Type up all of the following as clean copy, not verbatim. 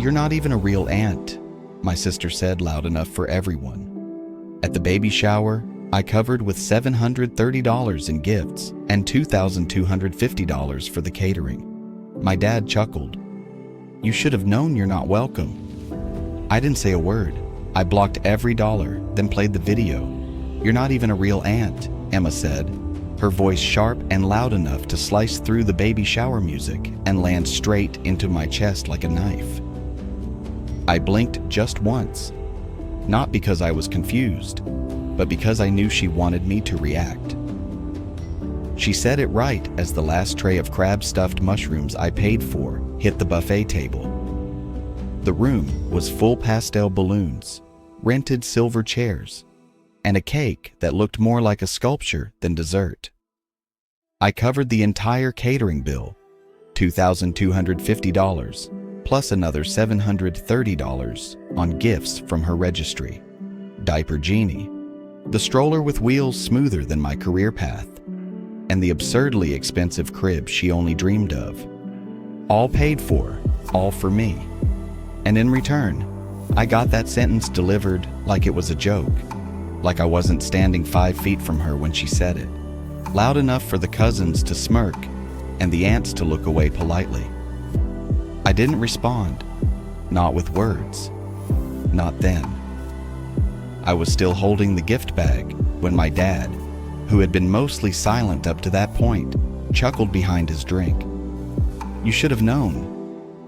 "You're not even a real aunt," my sister said loud enough for everyone. At the baby shower, I covered with $730 in gifts and $2,250 for the catering. My dad chuckled. "You should have known you're not welcome." I didn't say a word. I blocked every dollar, then played the video. "You're not even a real aunt," Emma said, her voice sharp and loud enough to slice through the baby shower music and land straight into my chest like a knife. I blinked just once, not because I was confused, but because I knew she wanted me to react. She said it right as the last tray of crab-stuffed mushrooms I paid for hit the buffet table. The room was full pastel balloons, rented silver chairs, and a cake that looked more like a sculpture than dessert. I covered the entire catering bill, $2,250, plus another $730 on gifts from her registry. Diaper Genie, the stroller with wheels smoother than my career path, and the absurdly expensive crib she only dreamed of. All paid for, all for me. And in return, I got that sentence delivered like it was a joke, like I wasn't standing 5 feet from her when she said it, loud enough for the cousins to smirk and the aunts to look away politely. I didn't respond, not with words, not then. I was still holding the gift bag when my dad, who had been mostly silent up to that point, chuckled behind his drink. "You should have known.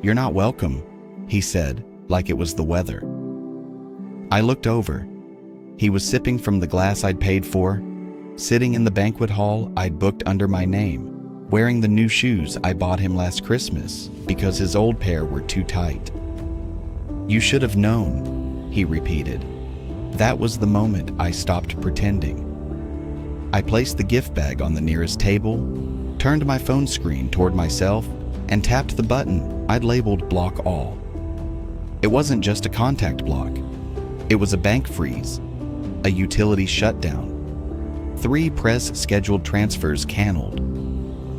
You're not welcome," he said, like it was the weather. I looked over. He was sipping from the glass I'd paid for, sitting in the banquet hall I'd booked under my name, wearing the new shoes I bought him last Christmas because his old pair were too tight. "You should have known," he repeated. That was the moment I stopped pretending. I placed the gift bag on the nearest table, turned my phone screen toward myself, and tapped the button I'd labeled Block All. It wasn't just a contact block. It was a bank freeze, a utility shutdown, 3 press-scheduled transfers canceled,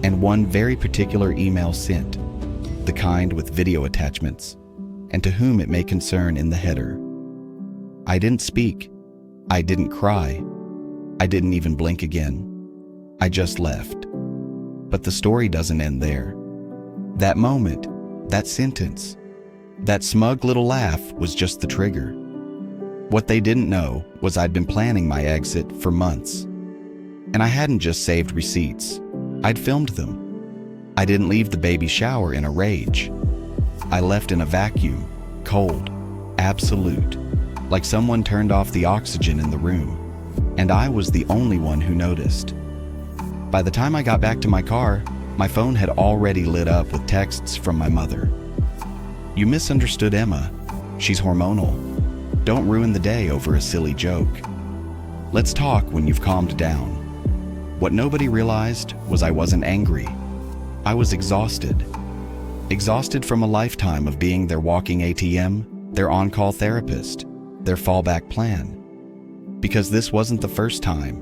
and one very particular email sent, the kind with video attachments, and to whom it may concern in the header. I didn't speak. I didn't cry. I didn't even blink again. I just left. But the story doesn't end there. That moment, that sentence, that smug little laugh was just the trigger. What they didn't know was I'd been planning my exit for months. And I hadn't just saved receipts. I'd filmed them. I didn't leave the baby shower in a rage. I left in a vacuum, cold, absolute, like someone turned off the oxygen in the room, and I was the only one who noticed. By the time I got back to my car, my phone had already lit up with texts from my mother. "You misunderstood Emma. She's hormonal. Don't ruin the day over a silly joke. Let's talk when you've calmed down." What nobody realized was I wasn't angry. I was exhausted. Exhausted from a lifetime of being their walking ATM, their on-call therapist, their fallback plan. Because this wasn't the first time,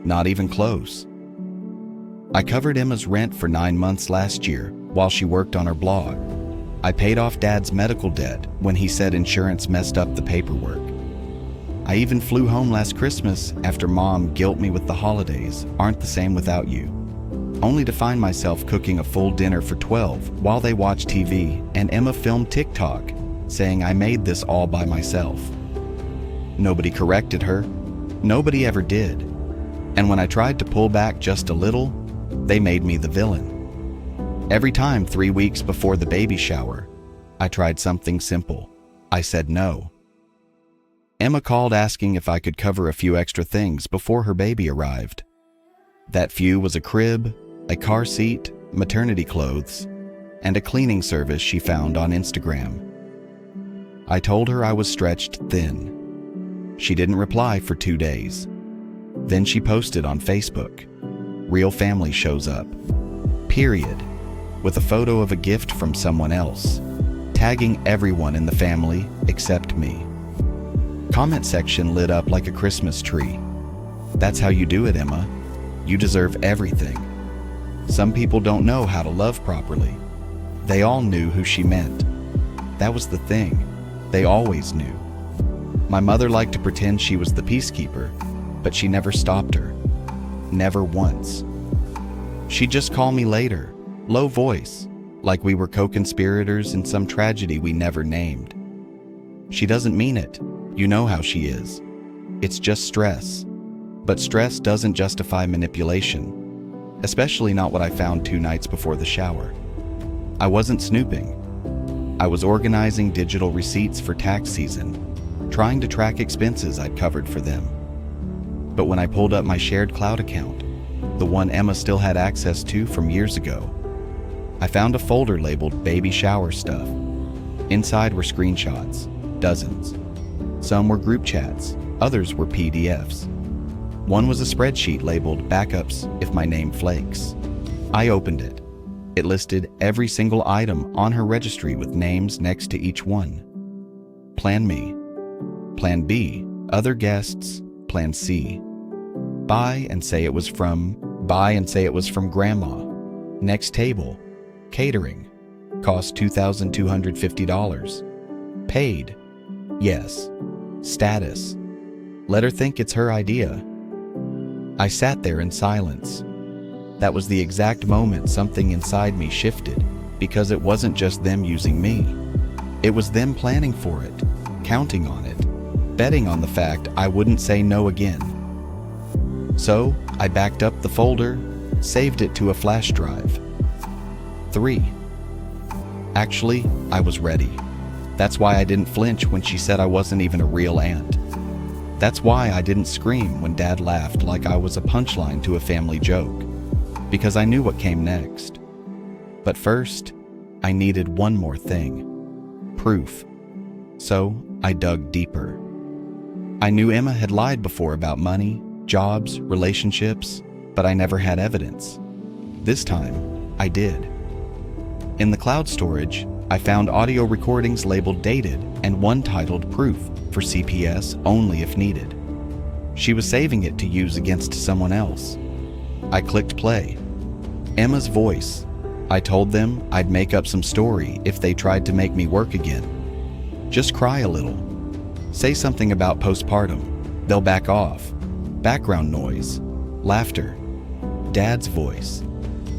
not even close. I covered Emma's rent for 9 months last year while she worked on her blog. I paid off Dad's medical debt when he said insurance messed up the paperwork. I even flew home last Christmas after Mom guilt me with the holidays aren't the same without you, only to find myself cooking a full dinner for 12 while they watched TV and Emma filmed TikTok saying I made this all by myself. Nobody corrected her. Nobody ever did. And when I tried to pull back just a little, they made me the villain. Every time 3 weeks before the baby shower, I tried something simple. I said no. Emma called asking if I could cover a few extra things before her baby arrived. That few was a crib, a car seat, maternity clothes, and a cleaning service she found on Instagram. I told her I was stretched thin. She didn't reply for 2 days. Then she posted on Facebook, "Real family shows up," period, with a photo of a gift from someone else, tagging everyone in the family except me. Comment section lit up like a Christmas tree. "That's how you do it, Emma. You deserve everything. Some people don't know how to love properly." They all knew who she meant. That was the thing. They always knew. My mother liked to pretend she was the peacekeeper, but she never stopped her. Never once. She'd just call me later, low voice, like we were co-conspirators in some tragedy we never named. She doesn't mean it. You know how she is. It's just stress. But stress doesn't justify manipulation, especially not what I found 2 nights before the shower. I wasn't snooping. I was organizing digital receipts for tax season, trying to track expenses I'd covered for them. But when I pulled up my shared cloud account, the one Emma still had access to from years ago, I found a folder labeled baby shower stuff. Inside were screenshots, dozens. Some were group chats, others were PDFs. One was a spreadsheet labeled backups if my name flakes. I opened it. It listed every single item on her registry with names next to each one. Plan me. Plan B, other guests. Plan C. Buy and say it was from grandma. Next table. Catering. Cost $2,250. Paid. Yes. Status. Let her think it's her idea. I sat there in silence. That was the exact moment something inside me shifted, because it wasn't just them using me. It was them planning for it, counting on it, betting on the fact I wouldn't say no again. So I backed up the folder, saved it to a flash drive. 3. Actually, I was ready. That's why I didn't flinch when she said I wasn't even a real aunt. That's why I didn't scream when Dad laughed like I was a punchline to a family joke, because I knew what came next. But first, I needed one more thing. Proof. So I dug deeper. I knew Emma had lied before about money, jobs, relationships, but I never had evidence. This time, I did. In the cloud storage, I found audio recordings labeled dated and one titled Proof for CPS only if needed. She was saving it to use against someone else. I clicked play. Emma's voice. I told them I'd make up some story if they tried to make me work again. Just cry a little. Say something about postpartum. They'll back off. Background noise. Laughter. Dad's voice.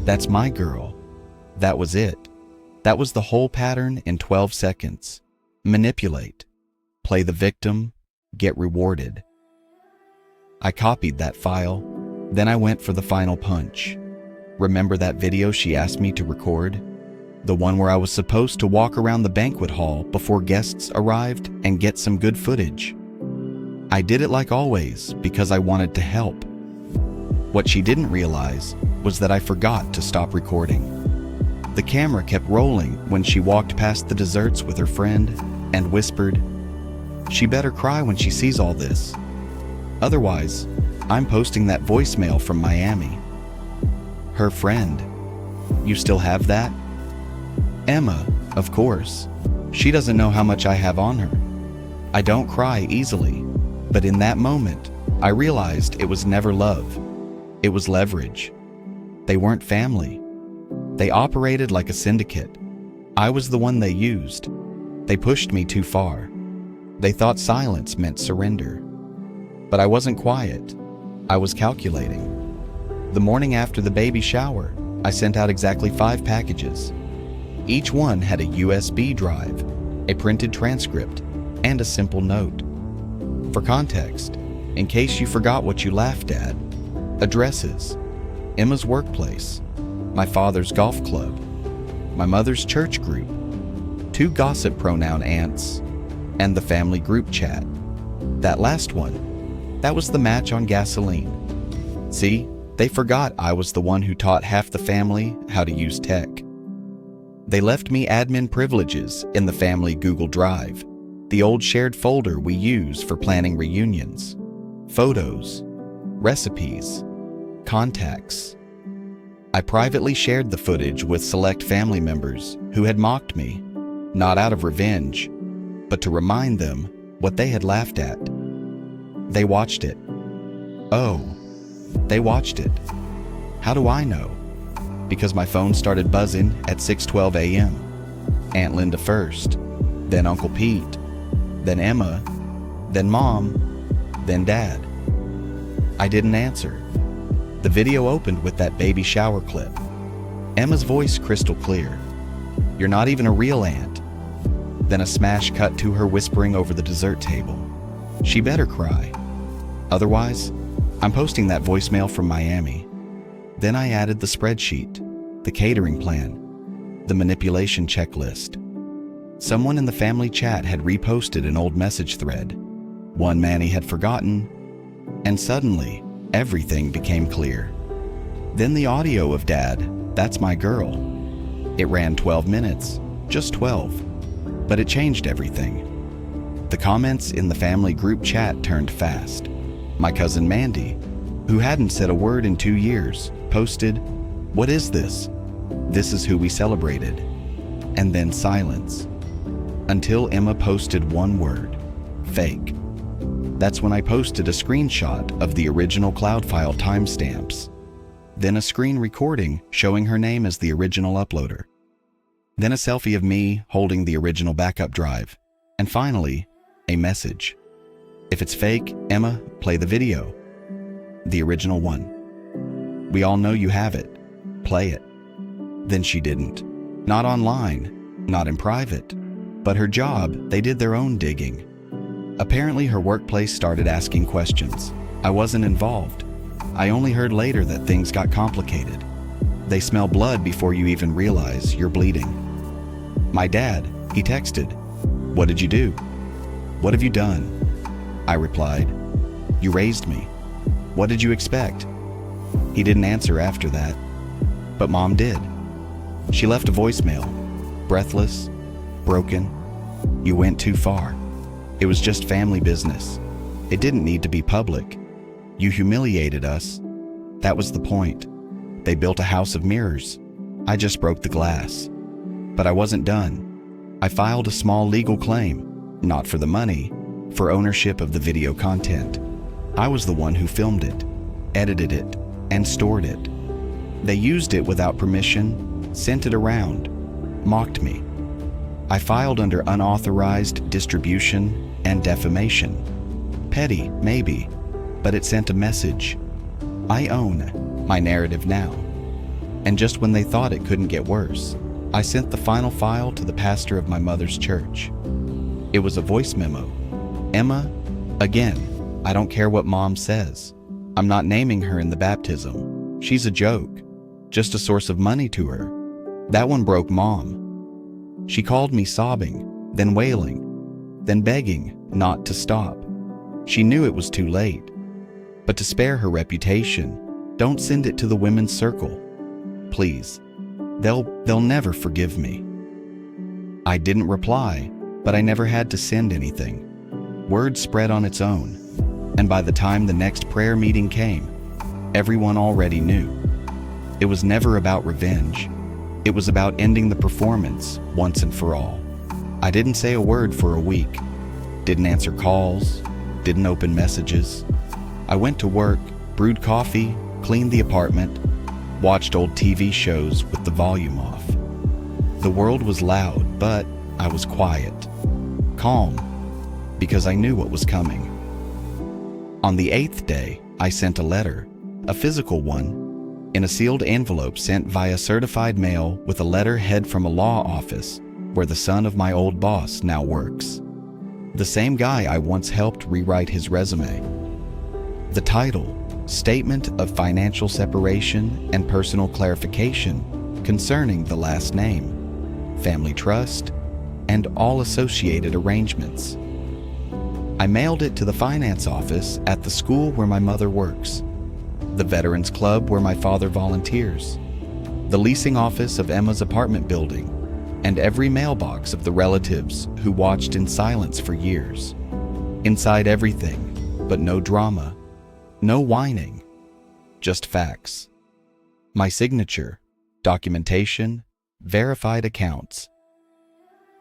That's my girl. That was it. That was the whole pattern in 12 seconds. Manipulate. Play the victim. Get rewarded. I copied that file. Then I went for the final punch. Remember that video she asked me to record? The one where I was supposed to walk around the banquet hall before guests arrived and get some good footage. I did it like always because I wanted to help. What she didn't realize was that I forgot to stop recording. The camera kept rolling when she walked past the desserts with her friend and whispered, "She better cry when she sees all this. Otherwise, I'm posting that voicemail from Miami." Her friend. You still have that? Emma, of course. She doesn't know how much I have on her. I don't cry easily, but in that moment, I realized it was never love. It was leverage. They weren't family. They operated like a syndicate. I was the one they used. They pushed me too far. They thought silence meant surrender. But I wasn't quiet. I was calculating. The morning after the baby shower, I sent out exactly 5 packages. Each one had a USB drive, a printed transcript, and a simple note. For context, in case you forgot what you laughed at, addresses: Emma's workplace, my father's golf club, my mother's church group, 2 gossip pronoun aunts, and the family group chat. That last one, that was the match on gasoline. See, they forgot I was the one who taught half the family how to use tech. They left me admin privileges in the family Google Drive, the old shared folder we use for planning reunions, photos, recipes, contacts. I privately shared the footage with select family members who had mocked me, not out of revenge, but to remind them what they had laughed at. They watched it. Oh, they watched it. How do I know? Because my phone started buzzing at 6:12 a.m. Aunt Linda first. then Uncle Pete, then Emma, then Mom, then Dad. I didn't answer. The video opened with that baby shower clip. Emma's voice crystal clear. "You're not even a real aunt." Then a smash cut to her whispering over the dessert table. "She better cry. Otherwise, I'm posting that voicemail from Miami." Then I added the spreadsheet, the catering plan, the manipulation checklist. Someone in the family chat had reposted an old message thread, one Manny had forgotten, and suddenly everything became clear. Then the audio of Dad, "That's my girl." It ran 12 minutes, just 12, but it changed everything. The comments in the family group chat turned fast. My cousin Mandy, who hadn't said a word in 2 years, posted, "What is this? This is who we celebrated." And then silence. Until Emma posted one word, "Fake." That's when I posted a screenshot of the original cloud file timestamps. Then a screen recording showing her name as the original uploader. Then a selfie of me holding the original backup drive. And finally, a message. "If it's fake, Emma, play the video. The original one. We all know you have it. Play it." Then she didn't. Not online, not in private, but her job, they did their own digging. Apparently her workplace started asking questions. I wasn't involved. I only heard later that things got complicated. They smell blood before you even realize you're bleeding. My dad, he texted, "What did you do? What have you done?" I replied, "You raised me. What did you expect?" He didn't answer after that, but Mom did. She left a voicemail, breathless, broken. "You went too far. It was just family business. It didn't need to be public. You humiliated us. That was the point. They built a house of mirrors. I just broke the glass. But I wasn't done. I filed a small legal claim, not for the money, for ownership of the video content. I was the one who filmed it, edited it, and stored it. They used it without permission, sent it around, mocked me. I filed under unauthorized distribution and defamation. Petty, maybe, but it sent a message. I own my narrative now. And just when they thought it couldn't get worse, I sent the final file to the pastor of my mother's church. It was a voice memo. "Emma, again, I don't care what Mom says. I'm not naming her in the baptism. She's a joke, just a source of money to her." That one broke Mom. She called me sobbing, then wailing, then begging not to stop. She knew it was too late. But to spare her reputation, don't send it to the women's circle. Please. They'll never forgive me. I didn't reply, but I never had to send anything. Word spread on its own, and by the time the next prayer meeting came, everyone already knew. It was never about revenge. It was about ending the performance once and for all. I didn't say a word for a week, didn't answer calls, didn't open messages. I went to work, brewed coffee, cleaned the apartment, watched old TV shows with the volume off. The world was loud, but I was quiet, calm, because I knew what was coming. On the 8th day, I sent a letter, a physical one, in a sealed envelope sent via certified mail with a letterhead from a law office where the son of my old boss now works. The same guy I once helped rewrite his resume. The title, Statement of Financial Separation and Personal Clarification concerning the last name, family trust, and all associated arrangements. I mailed it to the finance office at the school where my mother works, the Veterans Club where my father volunteers, the leasing office of Emma's apartment building, and every mailbox of the relatives who watched in silence for years. Inside everything, but no drama, no whining, just facts. My signature, documentation, verified accounts.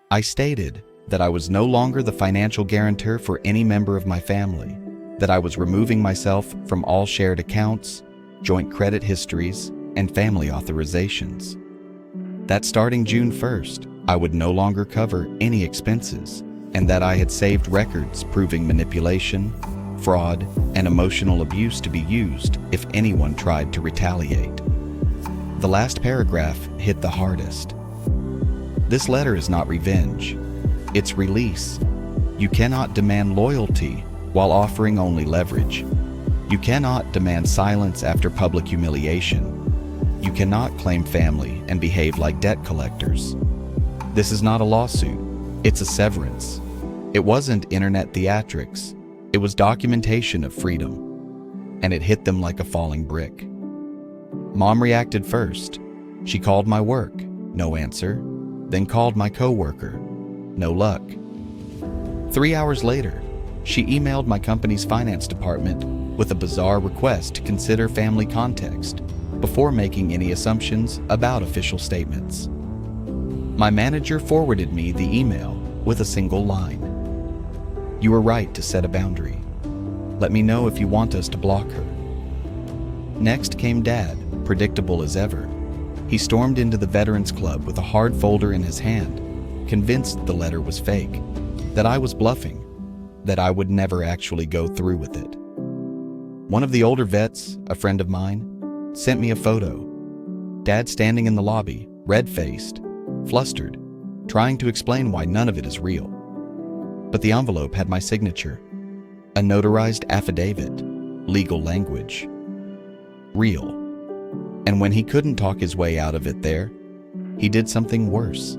I stated that I was no longer the financial guarantor for any member of my family, that I was removing myself from all shared accounts, joint credit histories, and family authorizations. That starting June 1st, I would no longer cover any expenses, and that I had saved records proving manipulation, fraud, and emotional abuse to be used if anyone tried to retaliate. The last paragraph hit the hardest. This letter is not revenge, it's release. You cannot demand loyalty while offering only leverage. You cannot demand silence after public humiliation. You cannot claim family and behave like debt collectors. This is not a lawsuit, it's a severance. It wasn't internet theatrics, it was documentation of freedom. And it hit them like a falling brick. Mom reacted first. She called my work, no answer, then called my coworker, no luck. 3 hours later, she emailed my company's finance department with a bizarre request to consider family context before making any assumptions about official statements. My manager forwarded me the email with a single line. You were right to set a boundary. Let me know if you want us to block her. Next came Dad, predictable as ever. He stormed into the Veterans Club with a hard folder in his hand, convinced the letter was fake, that I was bluffing, that I would never actually go through with it. One of the older vets, a friend of mine, sent me a photo. Dad standing in the lobby, red-faced, flustered, trying to explain why none of it is real. But the envelope had my signature, a notarized affidavit, legal language. Real. And when he couldn't talk his way out of it there, he did something worse.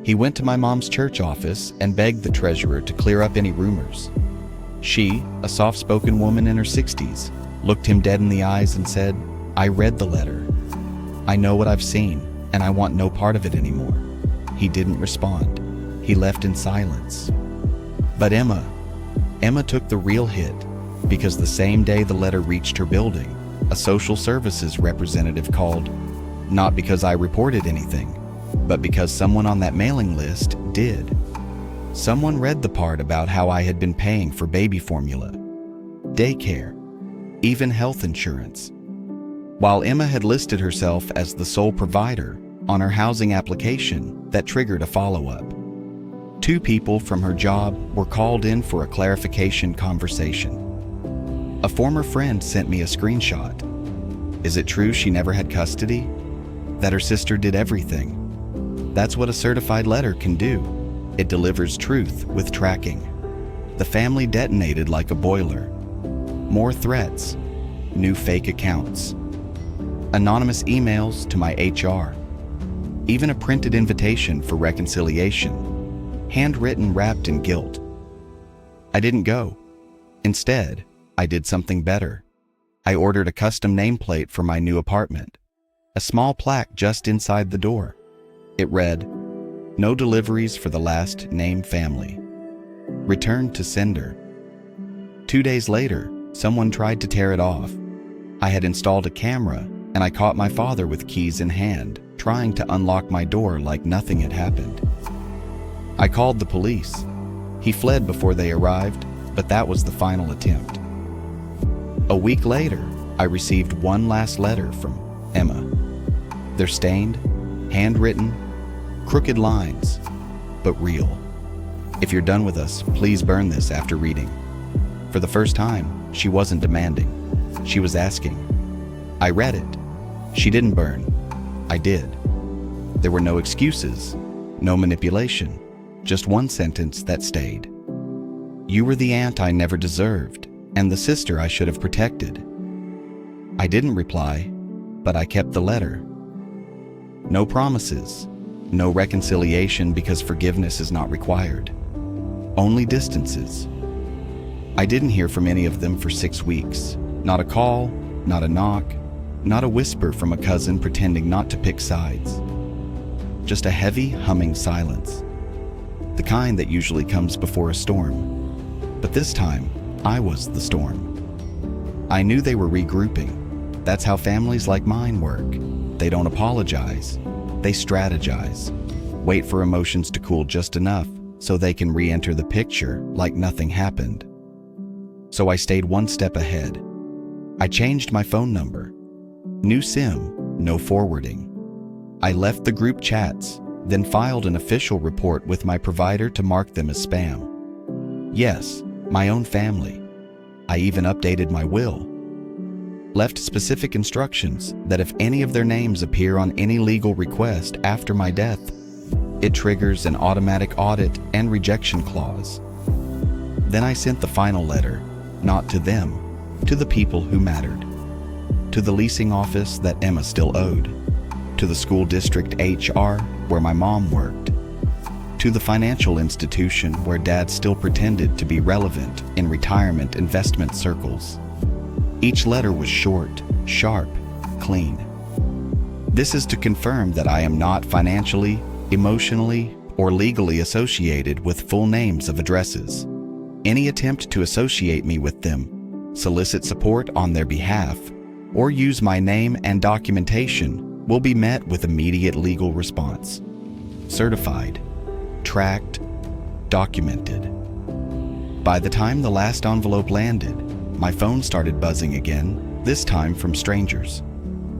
He went to my mom's church office and begged the treasurer to clear up any rumors. She, a soft-spoken woman in her 60s, looked him dead in the eyes and said, I read the letter. I know what I've seen, and I want no part of it anymore. He didn't respond. He left in silence. But Emma took the real hit, because the same day the letter reached her building, a social services representative called, not because I reported anything, but because someone on that mailing list did. Someone read the part about how I had been paying for baby formula, daycare, even health insurance, while Emma had listed herself as the sole provider on her housing application that triggered a follow-up. 2 people from her job were called in for a clarification conversation. A former friend sent me a screenshot. Is it true she never had custody? That her sister did everything? That's what a certified letter can do. It delivers truth with tracking. The family detonated like a boiler. More threats, new fake accounts, anonymous emails to my HR, even a printed invitation for reconciliation, handwritten wrapped in guilt. I didn't go. Instead, I did something better. I ordered a custom nameplate for my new apartment, a small plaque just inside the door. It read, "No deliveries for the last name family. Returned to sender." 2 days later, someone tried to tear it off. I had installed a camera, and I caught my father with keys in hand, trying to unlock my door like nothing had happened. I called the police. He fled before they arrived, but that was the final attempt. A week later, I received one last letter from Emma. They're stained, handwritten, crooked lines, but real. If you're done with us, please burn this after reading. For the first time, she wasn't demanding. She was asking. I read it. She didn't burn. I did. There were no excuses, no manipulation, just one sentence that stayed. You were the aunt I never deserved, and the sister I should have protected. I didn't reply, but I kept the letter. No promises, no reconciliation because forgiveness is not required. Only distances. I didn't hear from any of them for 6 weeks. Not a call, not a knock, not a whisper from a cousin pretending not to pick sides. Just a heavy, humming silence. The kind that usually comes before a storm. But this time, I was the storm. I knew they were regrouping. That's how families like mine work. They don't apologize. They strategize. Wait for emotions to cool just enough so they can re-enter the picture like nothing happened. So I stayed one step ahead. I changed my phone number. New SIM, no forwarding. I left the group chats, then filed an official report with my provider to mark them as spam. Yes, my own family. I even updated my will. Left specific instructions that if any of their names appear on any legal request after my death, it triggers an automatic audit and rejection clause. Then I sent the final letter, not to them, to the people who mattered. To the leasing office that Emma still owed. To the school district HR where my mom worked. To the financial institution where Dad still pretended to be relevant in retirement investment circles. Each letter was short, sharp, clean. This is to confirm that I am not financially, emotionally, or legally associated with full names of addresses. Any attempt to associate me with them, solicit support on their behalf, or use my name and documentation will be met with immediate legal response. Certified, tracked, documented. By the time the last envelope landed, my phone started buzzing again, this time from strangers.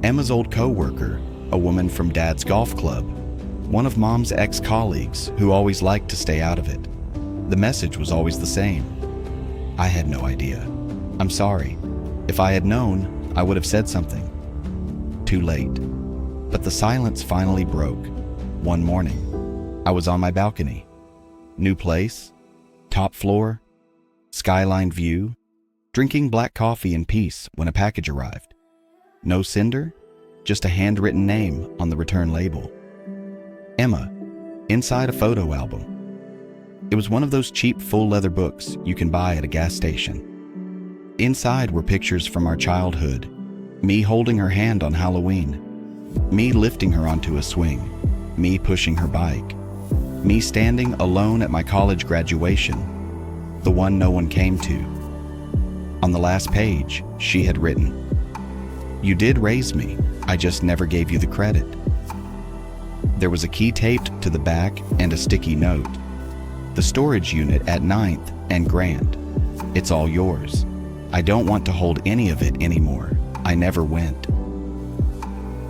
Emma's old co-worker, a woman from Dad's golf club, one of Mom's ex-colleagues who always liked to stay out of it. The message was always the same. I had no idea. I'm sorry. If I had known, I would have said something. Too late. But the silence finally broke. One morning, I was on my balcony. New place, top floor, skyline view, drinking black coffee in peace when a package arrived. No sender, just a handwritten name on the return label. Emma, inside a photo album. It was one of those cheap full leather books you can buy at a gas station. Inside were pictures from our childhood, me holding her hand on Halloween, me lifting her onto a swing, me pushing her bike, me standing alone at my college graduation, the one no one came to. On the last page, she had written, "You did raise me, I just never gave you the credit." There was a key taped to the back and a sticky note. "The storage unit at 9th and Grand. It's all yours. I don't want to hold any of it anymore. I never went."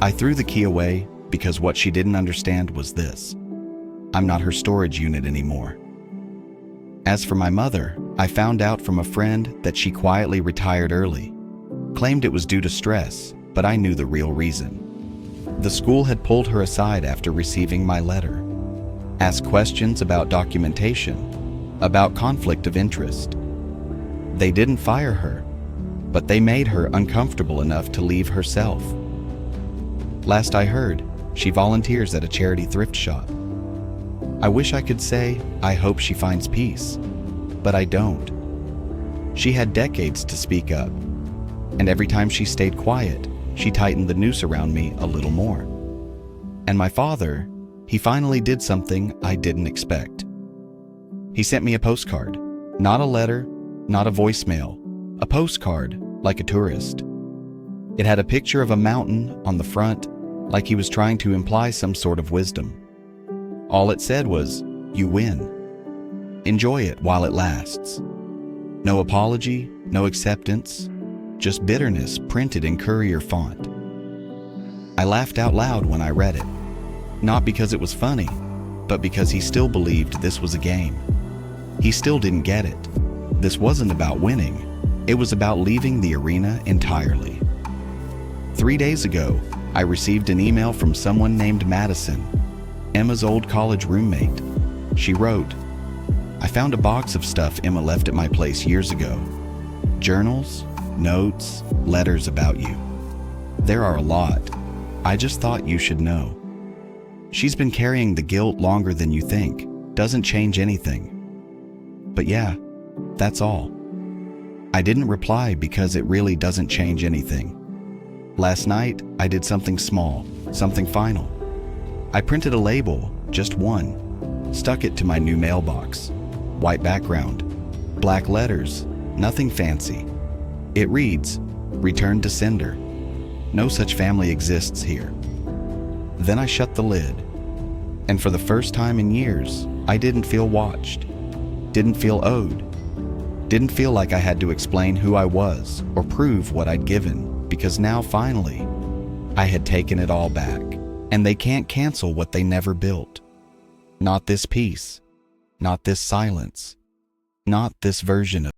I threw the key away because what she didn't understand was this: I'm not her storage unit anymore. As for my mother, I found out from a friend that she quietly retired early. Claimed it was due to stress, but I knew the real reason. The school had pulled her aside after receiving my letter. Asked questions about documentation, about conflict of interest. They didn't fire her, but they made her uncomfortable enough to leave herself. Last I heard, she volunteers at a charity thrift shop. I wish I could say, I hope she finds peace, but I don't. She had decades to speak up, and every time she stayed quiet, she tightened the noose around me a little more. And my father, he finally did something I didn't expect. He sent me a postcard, not a letter, not a voicemail, a postcard like a tourist. It had a picture of a mountain on the front, like he was trying to imply some sort of wisdom. All it said was, "You win. Enjoy it while it lasts." No apology, no acceptance, just bitterness printed in courier font. I laughed out loud when I read it, not because it was funny, but because he still believed this was a game. He still didn't get it. This wasn't about winning. It was about leaving the arena entirely. 3 days ago, I received an email from someone named Madison, Emma's old college roommate. She wrote, "I found a box of stuff Emma left at my place years ago. Journals, notes, letters about you. There are a lot. I just thought you should know. She's been carrying the guilt longer than you think. Doesn't change anything. But yeah, that's all." I didn't reply because it really doesn't change anything. Last night, I did something small, something final. I printed a label, just one, stuck it to my new mailbox. White background, black letters, nothing fancy. It reads, "Return to sender. No such family exists here." Then I shut the lid. And for the first time in years, I didn't feel watched, didn't feel owed, didn't feel like I had to explain who I was or prove what I'd given, because now finally, I had taken it all back. And they can't cancel what they never built. Not this peace. Not this silence. Not this version of